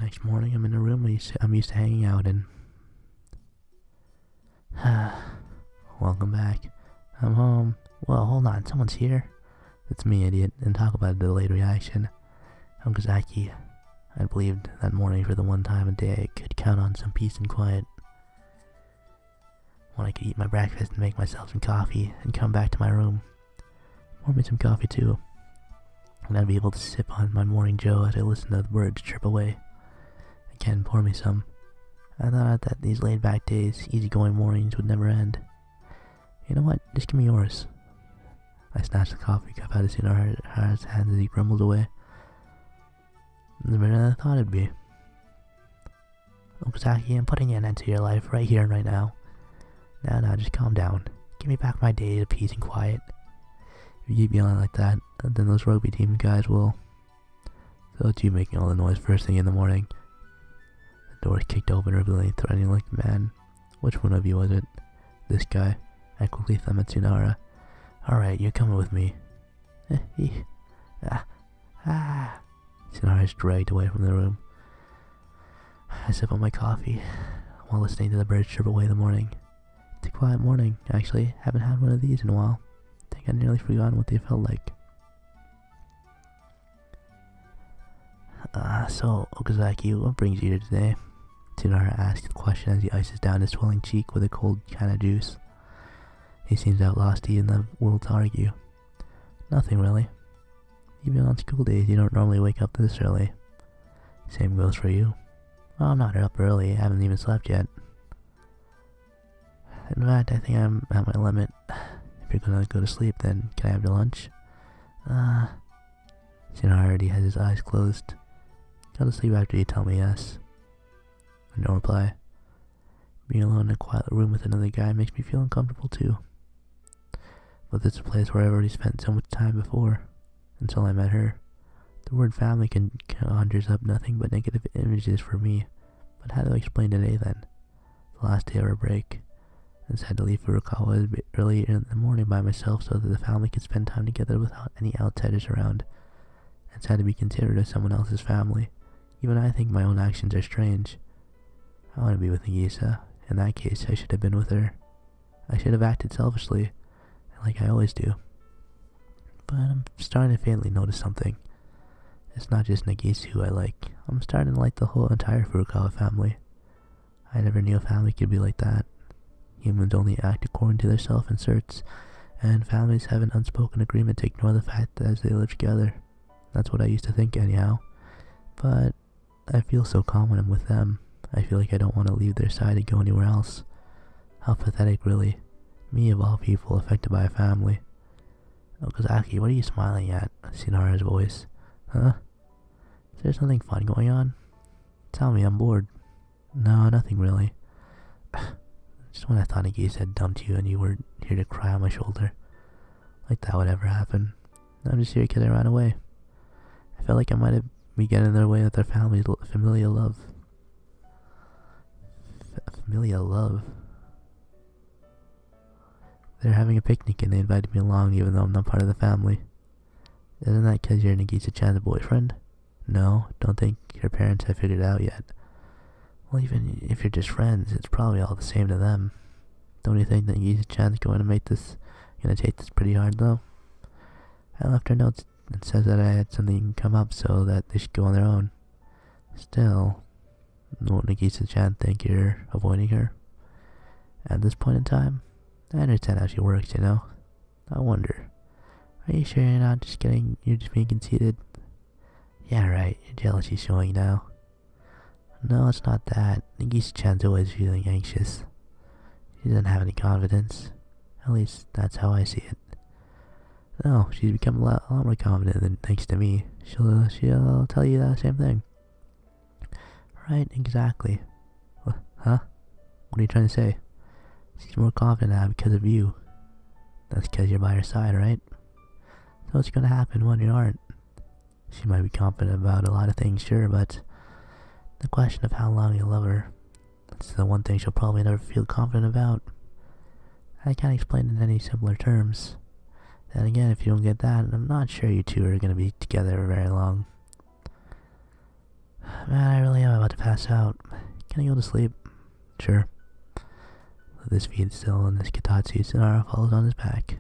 Next morning, I'm in the room I'm used to hanging out in. Welcome back. I'm home. Well, hold on, someone's here. It's me, idiot, and talk about a delayed reaction. Okazaki. I believed that morning for the one time a day I could count on some peace and quiet. When I could eat my breakfast and make myself some coffee and come back to my room. Pour me some coffee too. And I'd be able to sip on my morning joe as I listened to the birds chirp away. Again, pour me some. I thought that these laid-back days, easygoing mornings would never end. You know what? Just give me yours. I snatched the coffee cup out of Tsunara's hands as he grumbled away. The better than I thought it'd be. Okazaki, I'm putting an end to your life right here and right now. Now, just calm down. Give me back my day of peace and quiet. If you keep yelling like that, then those rugby team guys will. So it's you making all the noise first thing in the morning. The door kicked open, revealing threatening like man. Which one of you was it? This guy. I quickly thumbed at Tsunara. Alright, you're coming with me. Tsunara is dragged away from the room. I sip on my coffee while listening to the birds chirp away in the morning. It's a quiet morning, actually. Haven't had one of these in a while. Think I'd nearly forgotten what they felt like. So, Okazaki, what brings you here today? Tsunara asks the question as he ices down his swelling cheek with a cold can of juice. He seems out lost in the will to argue. Nothing really. Even on school days, you don't normally wake up this early. Same goes for you. Well, I'm not up early, I haven't even slept yet. In fact, I think I'm at my limit. If you're gonna go to sleep, then can I have your lunch? Tsunara already has his eyes closed. Go to sleep after you tell me yes. No reply. Being alone in a quiet room with another guy makes me feel uncomfortable too. But this is a place where I've already spent so much time before, until I met her. The word family conjures up nothing but negative images for me. But how do I explain today then? The last day of our break. I decided to leave Furukawa early in the morning by myself so that the family could spend time together without any outsiders around. And sad to be considered as someone else's family. Even I think my own actions are strange. I want to be with Nagisa. In that case, I should have been with her. I should have acted selfishly, like I always do. But I'm starting to faintly notice something. It's not just Nagisa who I like. I'm starting to like the whole entire Furukawa family. I never knew a family could be like that. Humans only act according to their self-inserts, and families have an unspoken agreement to ignore the fact that as they live together. That's what I used to think anyhow. But I feel so calm when I'm with them. I feel like I don't want to leave their side and go anywhere else. How pathetic, really. Me of all people affected by a family. Okazaki, what are you smiling at? Tsunara's voice. Huh? Is there something fun going on? Tell me, I'm bored. No, nothing really. Just when I thought Nagisa had dumped you and you were here to cry on my shoulder. Like that would ever happen. I'm just here because I ran away. I felt like I might have been getting in their way with their family's familial love. Familial love? They're having a picnic and they invited me along even though I'm not part of the family. Isn't that because you're Nagisa-chan's boyfriend? No, don't think your parents have figured it out yet. Well, even if you're just friends, it's probably all the same to them. Don't you think that Nagisa-chan's going to take this pretty hard though? I left her notes and says that I had something come up so that they should go on their own. Still, won't Nagisa-chan think you're avoiding her? At this point in time, I understand how she works, you know? I wonder, are you sure you're just being conceited? Yeah, right, your jealousy's showing now. No, it's not that. Nagisa-chan's always feeling anxious. She doesn't have any confidence. At least, that's how I see it. No, she's become a lot more confident than thanks to me. She'll tell you the same thing. Right, exactly. Huh? What are you trying to say? She's more confident now because of you. That's because you're by her side, right? So what's gonna happen when you aren't? She might be confident about a lot of things, sure, but the question of how long you'll love her, that's the one thing she'll probably never feel confident about. I can't explain it in any simpler terms. Then again, if you don't get that, I'm not sure you two are gonna be together very long. Man, I really am about to pass out. Can I go to sleep? Sure. With his feet still and his Kitatsu, Sonara follows on his back.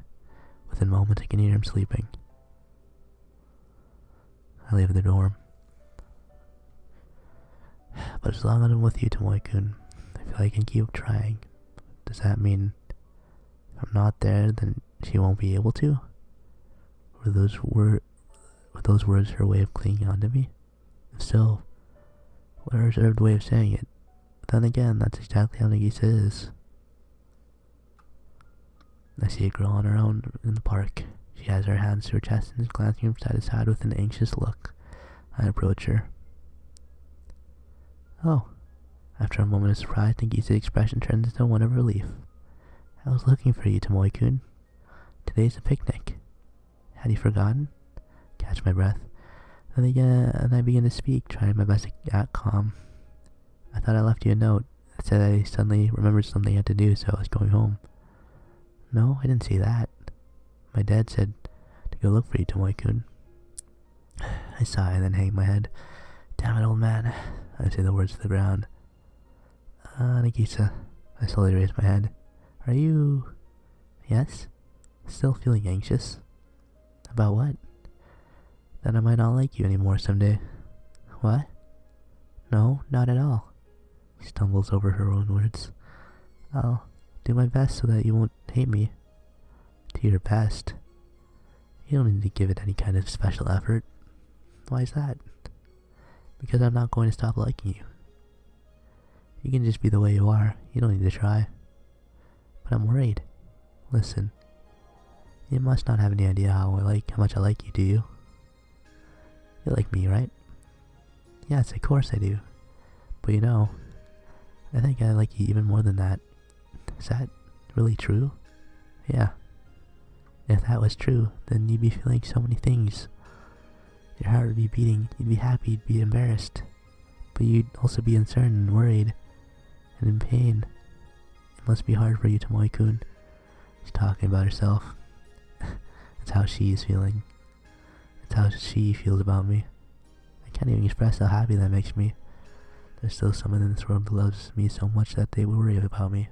Within moments, I can hear him sleeping. I leave the dorm. But as long as I'm with you, Tomoe-kun, I feel I can keep trying. Does that mean if I'm not there, then she won't be able to? Were those words her way of clinging onto me? If so, what a reserved way of saying it. Then again, that's exactly how Nagisa is. I see a girl on her own in the park. She has her hands to her chest and is glancing from side to side with an anxious look. I approach her. Oh. After a moment of surprise, Nagisa's expression turns into one of relief. I was looking for you, Tomoe-kun. Today's a picnic. Had you forgotten? Catch my breath. And I begin to speak, trying my best to act calm. I thought I left you a note. It said I suddenly remembered something I had to do, so I was going home. No, I didn't see that. My dad said to go look for you, Tomoe-kun. I sigh and then hang my head. Damn it, old man. I say the words to the ground. Nagisa. I slowly raise my head. Are you... Yes? Still feeling anxious? About what? That I might not like you anymore someday. What? No, not at all. She stumbles over her own words. I'll do my best so that you won't hate me. Do your best. You don't need to give it any kind of special effort. Why is that? Because I'm not going to stop liking you. You can just be the way you are. You don't need to try. But I'm worried. Listen. You must not have any idea how much I like you, do you? You like me, right? Yes, of course I do. But you know, I think I like you even more than that. Is that really true? Yeah. If that was true, then you'd be feeling so many things. Your heart would be beating, you'd be happy, you'd be embarrassed. But you'd also be uncertain and worried. And in pain. It must be hard for you, Tomoe-kun. She's talking about herself. It's how she is feeling. It's how she feels about me. I can't even express how happy that makes me. There's still someone in this world who loves me so much that they worry about me.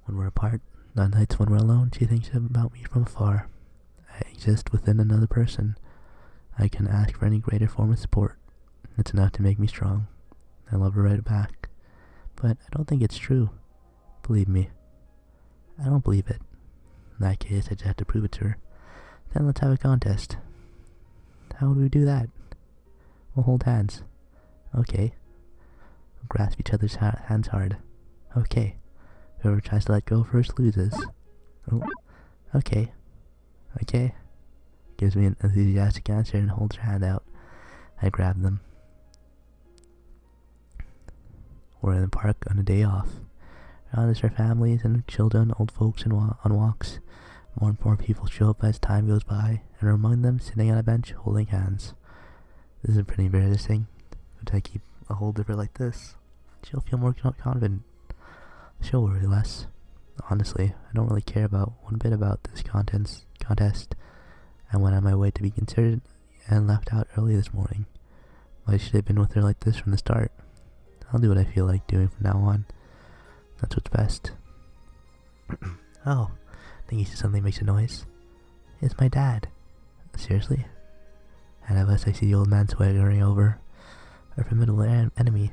When we're apart, on nights when we're alone, she thinks about me from afar. I exist within another person. I can ask for any greater form of support. It's enough to make me strong. I love her right back. But I don't think it's true. Believe me. I don't believe it. In that case, I just have to prove it to her. Then let's have a contest. How would we do that? We'll hold hands. Okay. We'll grasp each other's hands hard. Okay. Whoever tries to let go first loses. Oh. Okay. Okay. Gives me an enthusiastic answer and holds her hand out. I grab them. We're in the park on a day off. Around us are families and children, old folks on walks. More and more people show up as time goes by, and are among them sitting on a bench holding hands. This is pretty embarrassing, but I keep a hold of her like this. She'll feel more confident. She'll worry less. Honestly, I don't really care one bit about this contest. I went on my way to be considered and left out early this morning. I should have been with her like this from the start. I'll do what I feel like doing from now on. That's what's best. Oh, I think he suddenly makes a noise. It's my dad. Seriously? Ahead of us, I see the old man swaggering over. Our formidable enemy.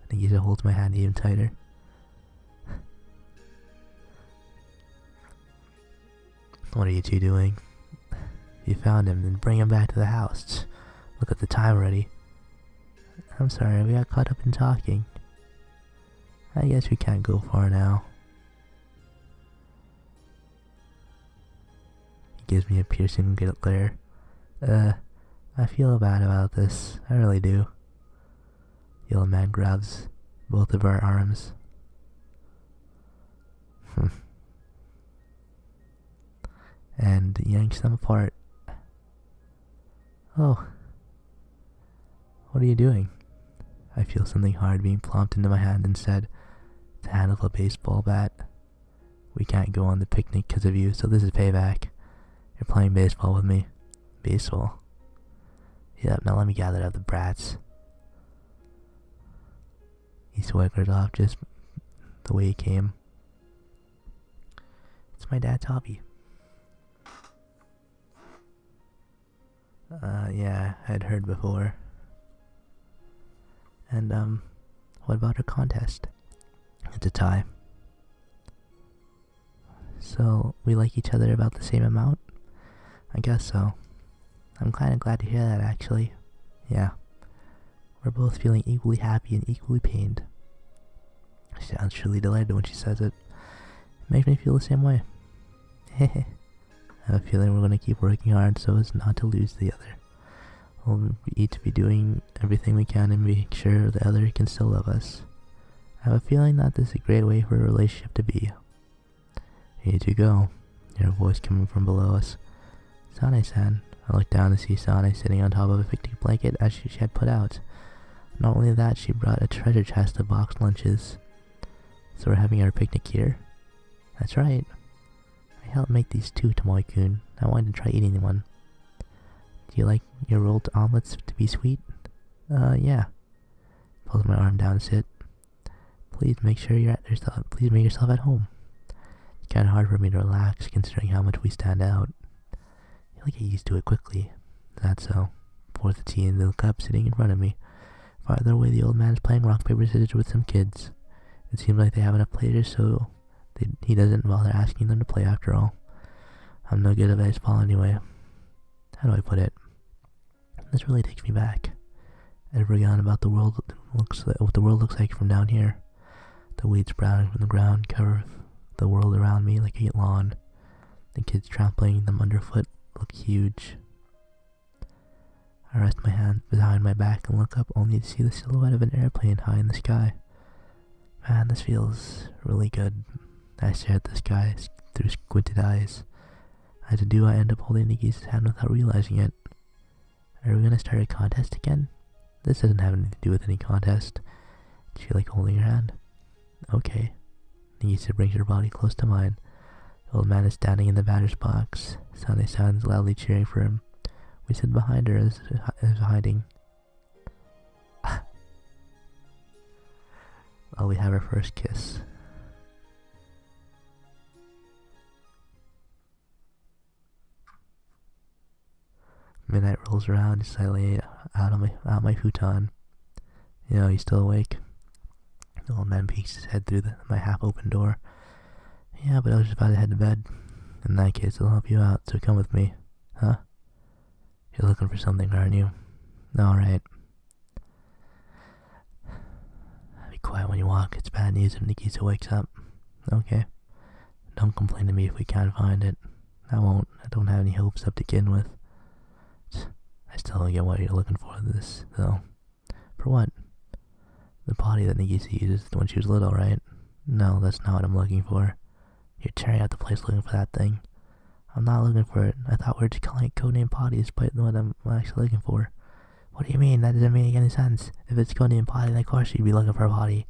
I think he holds my hand even tighter. What are you two doing? If you found him, then bring him back to the house. Look at the time already. I'm sorry, we got caught up in talking. I guess we can't go far now. He gives me a piercing glare. I feel bad about this. I really do. The old man grabs both of our arms. And yanks them apart. Oh. What are you doing? I feel something hard being plopped into my hand and said, "The handle of a baseball bat. We can't go on the picnic because of you, so this is payback. You're playing baseball with me." Baseball? Yep, now let me gather up the brats. He swaggers off just the way he came. It's my dad's hobby. Yeah, I'd heard before. And, what about our contest? It's a tie. So, we like each other about the same amount? I guess so. I'm kinda glad to hear that, actually. Yeah. We're both feeling equally happy and equally pained. She sounds truly delighted when she says it. It makes me feel the same way. I have a feeling we're gonna keep working hard so as not to lose the other. We'll each be doing everything we can and make sure the other can still love us. I have a feeling that this is a great way for a relationship to be. Here you go. Your voice coming from below us. Sane-san. I looked down to see Sane sitting on top of a picnic blanket as she had put out. Not only that, she brought a treasure chest of boxed lunches. So we're having our picnic here? That's right. I helped make these too, Tomoe-kun. I wanted to try eating one. Do you like your rolled omelets to be sweet? Yeah. Pulls my arm down to sit. Please make yourself at home. It's kinda hard for me to relax considering how much we stand out. I feel like I get used to it quickly. That's so. Pours the tea in the cup sitting in front of me. Farther away, the old man is playing rock, paper, scissors with some kids. It seems like they have enough players, so he doesn't bother asking them to play after all. I'm no good at baseball anyway. How do I put it? This really takes me back. I'd forgotten about what the world looks like from down here. The weeds sprouting from the ground cover the world around me like a lawn. The kids trampling them underfoot look huge. I rest my hands behind my back and look up only to see the silhouette of an airplane high in the sky. Man, this feels really good. I stare at the sky through squinted eyes. As I do, I end up holding Niki's hand without realizing it. Are we gonna start a contest again? This doesn't have anything to do with any contest. Do you like holding her hand? Okay. Nagisa brings her body close to mine. The old man is standing in the batter's box. Sane sounds loudly cheering for him. We sit behind her as hiding. While we have our first kiss. Midnight rolls around as I lay out my futon. You still awake? The old man peeks his head through my half-open door. Yeah, but I was just about to head to bed. In that case, I'll help you out, so come with me. Huh? You're looking for something, aren't you? Alright. Be quiet when you walk. It's bad news if Nikita wakes up. Okay. Don't complain to me if we can't find it. I won't. I don't have any hopes up to begin with. I still don't get what you're looking for this, though. For what? The body that Nagisa used when she was little, right? No, that's not what I'm looking for. You're tearing out the place looking for that thing. I'm not looking for it. I thought we were just calling it codename Potty despite what I'm actually looking for. What do you mean? That doesn't make any sense. If it's codename Potty, then of course you'd be looking for a body.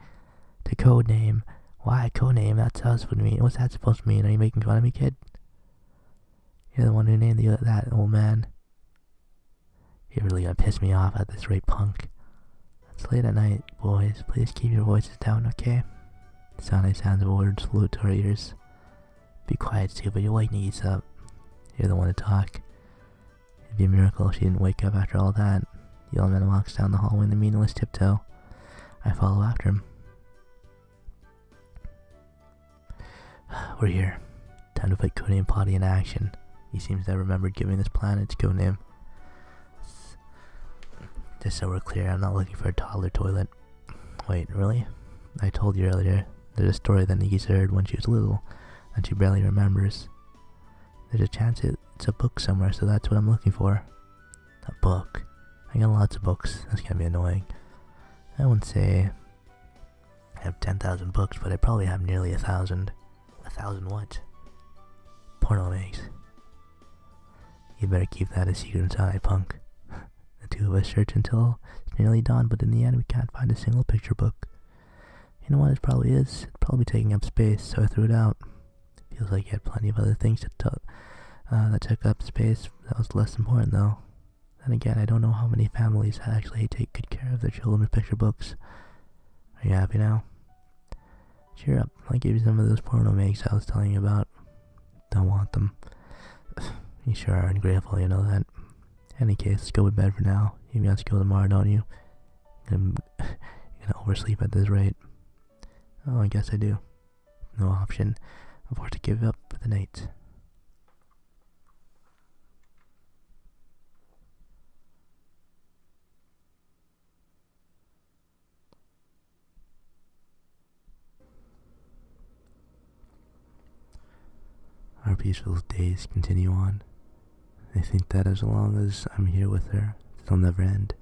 The codename. Why codename? That's us would mean. What's that supposed to mean? Are you making fun of me, kid? You're the one who named that old man. You're really gonna piss me off at this rate, punk. It's late at night, boys. Please keep your voices down, okay? Sounding sounds of words flew to our ears. Be quiet, too, but you'll wake Nagisa up. You're the one to talk. It'd be a miracle if she didn't wake up after all that. The old man walks down the hallway in the meaningless tiptoe. I follow after him. We're here. Time to put codename Potty in action. He seems to have remembered giving this planet its codename. Just so we're clear, I'm not looking for a toddler toilet. Wait, really? I told you earlier, there's a story that Nagisa heard when she was little, and she barely remembers. There's a chance it's a book somewhere, so that's what I'm looking for. A book? I got lots of books, that's gonna be annoying. I wouldn't say I have 10,000 books, but I probably have nearly 1,000. 1,000 what? Porno makes. You better keep that a secret inside, punk. The two of us search until it's nearly dawn, but in the end we can't find a single picture book. You know what it probably is? It's probably taking up space, so I threw it out. Feels like you had plenty of other things that took up space. That was less important though. And again, I don't know how many families actually take good care of their children with picture books. Are you happy now? Cheer up, I'll give you some of those porno makes I was telling you about. Don't want them. You sure are ungrateful, you know that. Any case, let's go to bed for now. You got school tomorrow, don't you? You're gonna oversleep at this rate. Oh, I guess I do. No option. I'm forced to give up for the night. Our peaceful days continue on. I think that as long as I'm here with her, they'll never end.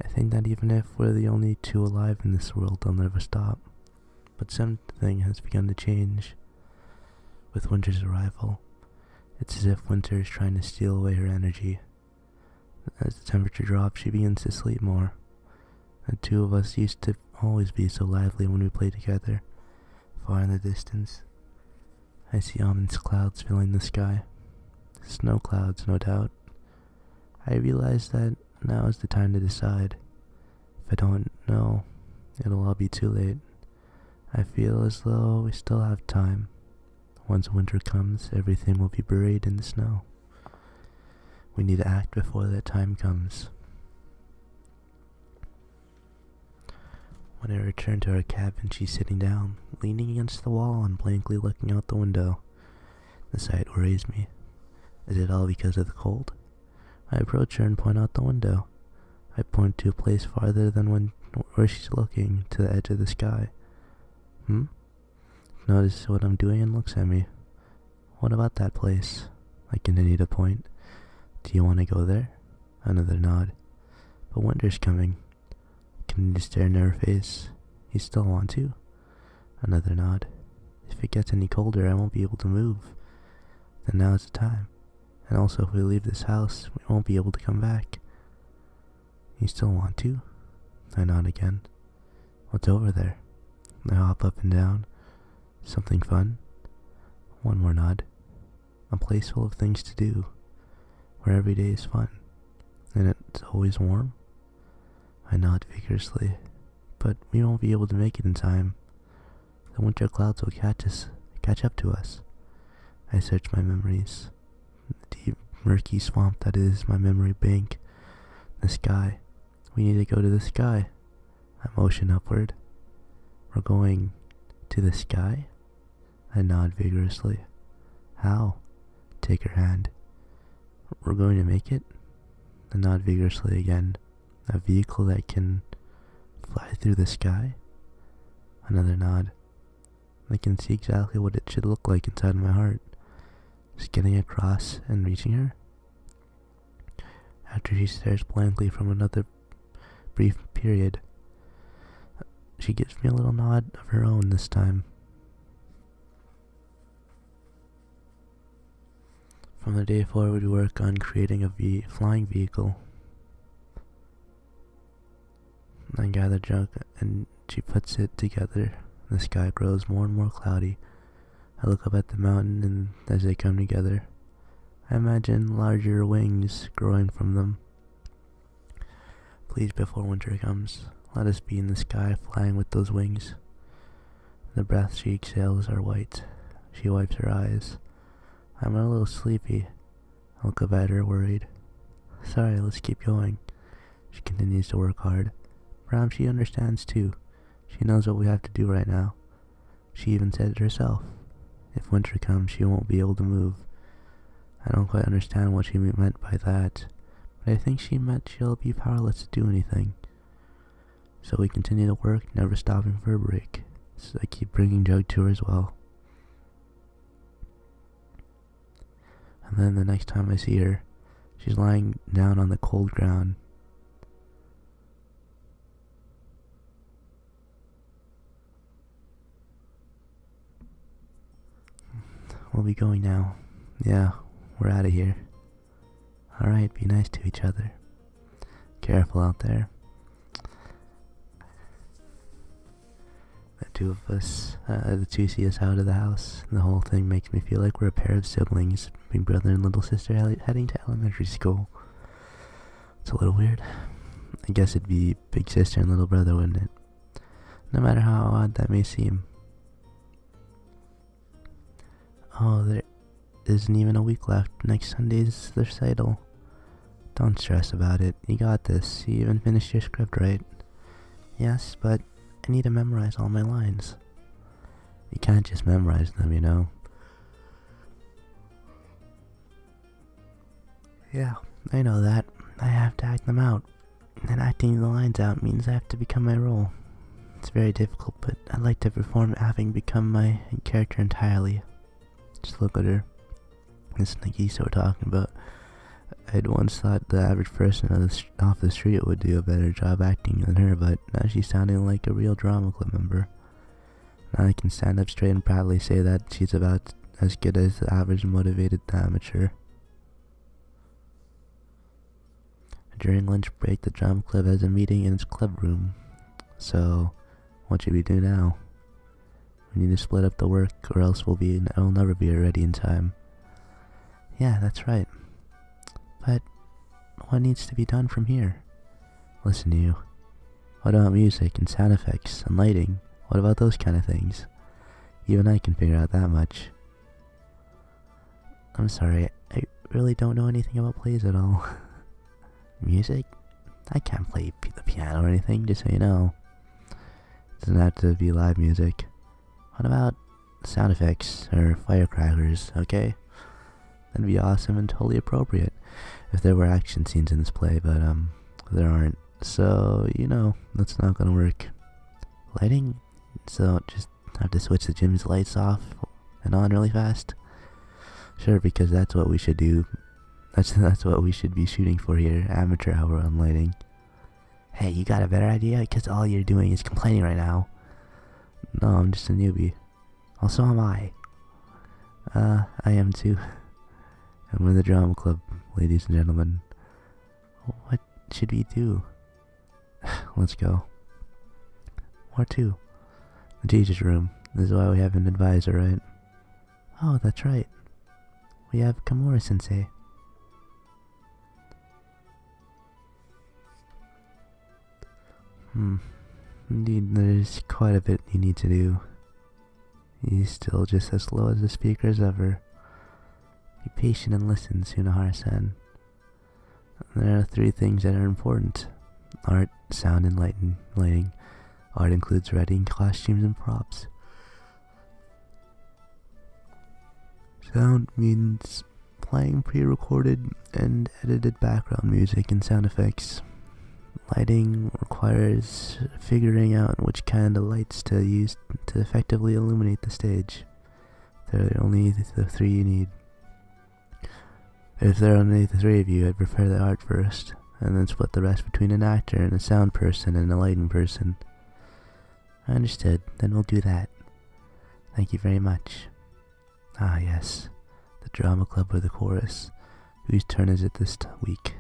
I think that even if we're the only two alive in this world, they'll never stop. But something has begun to change. With winter's arrival, it's as if winter is trying to steal away her energy. As the temperature drops, she begins to sleep more. The two of us used to always be so lively when we played together. Far in the distance, I see ominous clouds filling the sky. Snow clouds, no doubt. I realize that now is the time to decide. If I don't know, it'll all be too late. I feel as though we still have time. Once winter comes, everything will be buried in the snow. We need to act before that time comes. When I return to our cabin, she's sitting down, leaning against the wall and blankly looking out the window. The sight worries me. Is it all because of the cold? I approach her and point out the window. I point to a place farther than where she's looking, to the edge of the sky. Notices what I'm doing and looks at me. What about that place? I continue to point. Do you want to go there? Another nod. But winter's coming. Continue to stare into her face. You still want to? Another nod. If it gets any colder, I won't be able to move. Then now's the time. And also, if we leave this house, we won't be able to come back. You still want to? I nod again. What's over there? I hop up and down. Something fun? One more nod. A place full of things to do, where every day is fun, and it's always warm? I nod vigorously, but we won't be able to make it in time. The winter clouds will catch up to us. I search my memories. The deep, murky swamp that is my memory bank. The sky. We need to go to the sky. I motion upward. We're going to the sky? I nod vigorously. How? Take her hand. We're going to make it? I nod vigorously again. A vehicle that can fly through the sky? Another nod. I can see exactly what it should look like inside my heart. Just getting across and reaching her. After she stares blankly from another brief period, she gives me a little nod of her own this time. From the day forward, we work on creating a flying vehicle. I gather junk and she puts it together. The sky grows more and more cloudy. I look up at the mountain and as they come together, I imagine larger wings growing from them. Please, before winter comes, let us be in the sky flying with those wings. The breath she exhales are white. She wipes her eyes. I'm a little sleepy. I look up at her worried. Sorry, let's keep going. She continues to work hard. Perhaps she understands too. She knows what we have to do right now. She even said it herself. If winter comes, she won't be able to move. I don't quite understand what she meant by that, but I think she meant she'll be powerless to do anything. So we continue to work, never stopping for a break. So I keep bringing Jug to her as well. And then the next time I see her, she's lying down on the cold ground. We'll be going now. Yeah, we're out of here. Alright, be nice to each other. Careful out there. The two of us, the two see us out of the house. The whole thing makes me feel like we're a pair of siblings, big brother and little sister heading to elementary school. It's a little weird. I guess it'd be big sister and little brother, wouldn't it? No matter how odd that may seem. Oh, there isn't even a week left. Next Sunday's the recital. Don't stress about it. You got this. You even finished your script, right? Yes, but I need to memorize all my lines. You can't just memorize them, you know? Yeah, I know that. I have to act them out. And acting the lines out means I have to become my role. It's very difficult, but I like to perform having become my character entirely. Just look at her. It's Nagisa we're talking about. I'd once thought the average person off the street would do a better job acting than her, but now she's sounding like a real drama club member. Now I can stand up straight and proudly say that she's about as good as the average motivated amateur. During lunch break, the drama club has a meeting in its club room. So, what should we do now? We need to split up the work, or else we'll never be ready in time. Yeah, that's right. But what needs to be done from here? Listen to you. What about music and sound effects and lighting? What about those kind of things? Even I can figure out that much. I'm sorry, I really don't know anything about plays at all. Music? I can't play the piano or anything, just so you know. Doesn't have to be live music. What about sound effects or firecrackers, okay? That'd be awesome and totally appropriate if there were action scenes in this play, but there aren't. So, you know, that's not gonna work. Lighting? So just have to switch the gym's lights off and on really fast? Sure, because that's what we should do. That's what we should be shooting for here, amateur hour on lighting. Hey, you got a better idea? Because all you're doing is complaining right now. No, I'm just a newbie. Also am I. I am too. I'm in the drama club, ladies and gentlemen. What should we do? Let's go. Where to? The teacher's room. This is why we have an advisor, right? Oh, that's right. We have Kimura-sensei. Indeed, there's quite a bit you need to do. He's still just as slow as the speaker as ever. Be patient and listen, Sunahara-san. There are 3 things that are important. Art, sound, and lighting. Art includes writing, costumes, and props. Sound means playing pre-recorded and edited background music and sound effects. Lighting requires figuring out which kind of lights to use to effectively illuminate the stage. There are only the 3 you need. If there are only the 3 of you, I'd prefer the art first, and then split the rest between an actor and a sound person and a lighting person. Understood, then we'll do that. Thank you very much. Ah yes, the drama club or the chorus. Whose turn is it this week?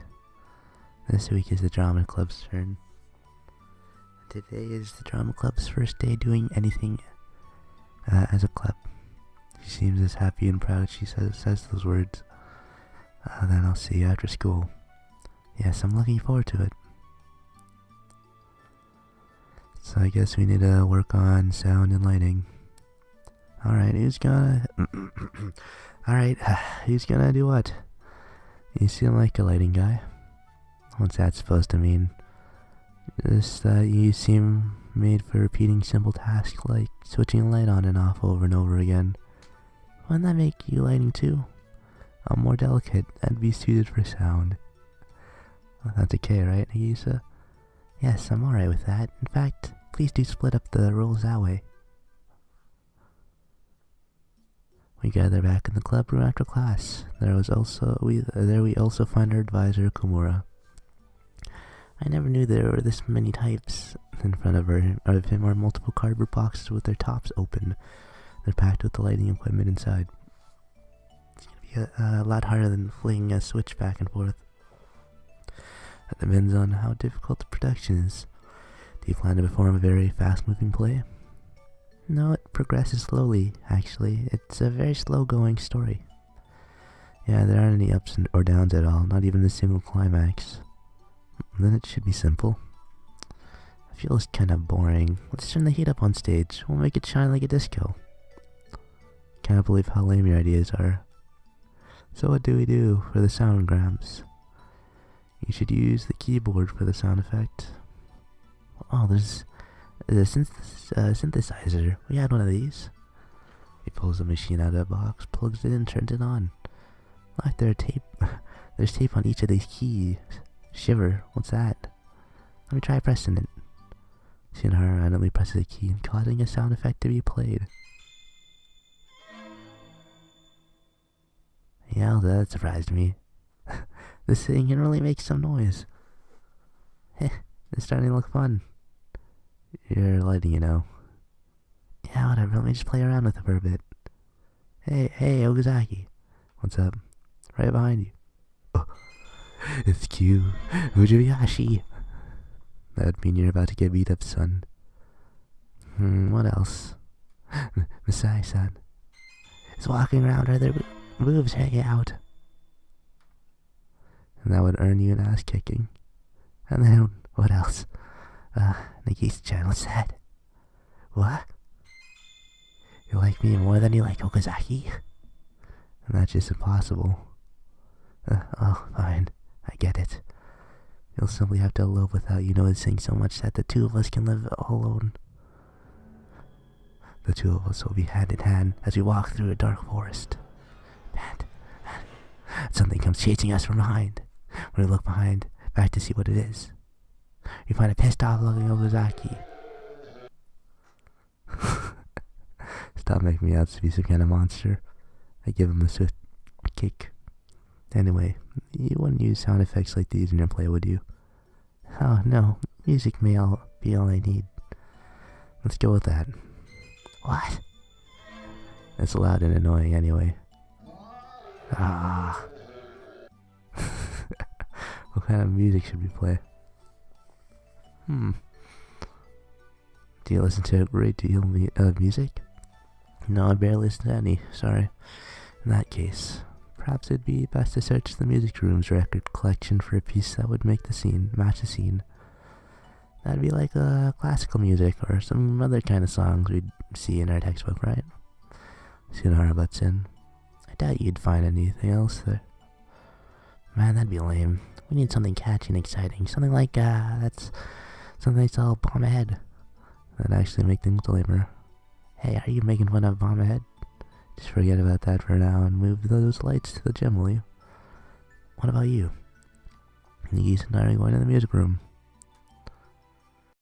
This week is the drama club's turn. Today is the drama club's first day doing anything as a club. She seems as happy and proud as she says those words. Then I'll see you after school. Yes, I'm looking forward to it. So I guess we need to work on sound and lighting. Alright, who's gonna... Alright, who's gonna do what? You seem like a lighting guy. What's that supposed to mean? Just that you seem made for repeating simple tasks like switching a light on and off over and over again. Wouldn't that make you lighting too? I'm more delicate and be suited for sound. Well, that's okay, right, Nagisa? Yes, I'm alright with that. In fact, please do split up the roles that way. We gather back in the club room after class. There we also find our advisor, Kimura. I never knew there were this many types. In front of him are multiple cardboard boxes with their tops open. They're packed with the lighting equipment inside. It's gonna be a lot harder than flinging a switch back and forth. That depends on how difficult the production is. Do you plan to perform a very fast-moving play? No, it progresses slowly, actually. It's a very slow-going story. Yeah, there aren't any ups or downs at all, not even a single climax. Then it should be simple. I feel it's kind of boring. Let's turn the heat up on stage. We'll make it shine like a disco. Can't believe how lame your ideas are. So what do we do for the sound, Gramps? You should use the keyboard for the sound effect. Oh, there's a synthesizer. We had one of these. He pulls the machine out of the box, plugs it in, turns it on. Like there's tape on each of these keys. Shiver, what's that? Let me try pressing it. Shinhara randomly presses a key, causing a sound effect to be played. Yeah, that surprised me. This thing can really make some noise. Heh, it's starting to look fun. You're letting you know. Yeah, whatever, let me just play around with it for a bit. Hey, Okazaki. What's up? Right behind you. Oh, it's Q. Ujibayashi. That would mean you're about to get beat up, son. What else? Masai-san is walking around where their boobs hang out. And that would earn you an ass kicking. And then, what else? Nagisa-chan, what's that? What? You like me more than you like Okazaki? And that's just impossible. Oh, fine. I get it. You'll simply have to elope without you noticing so much that the two of us can live all alone. The two of us will be hand in hand as we walk through a dark forest. And something comes chasing us from behind. When we look back to see what it is, we find a pissed off looking Okazaki. Stop making me out to be some kind of monster. I give him a swift kick. Anyway, you wouldn't use sound effects like these in your play, would you? Oh, no. Music may be all I need. Let's go with that. What? It's loud and annoying anyway. Ah. What kind of music should we play? Do you listen to a great deal of music? No, I barely listen to any, sorry. In that case, perhaps it'd be best to search the music room's record collection for a piece that would match the scene. That'd be like classical music or some other kind of songs we'd see in our textbook, right? Sunara butts in. I doubt you'd find anything else there. Man, that'd be lame. We need something catchy and exciting. Something like, something that's all bomb ahead. That'd actually make things lamer. Hey, are you making fun of bomb ahead? Just forget about that for now and move those lights to the gym, will you? What about you? Nagisa and I are going to the music room.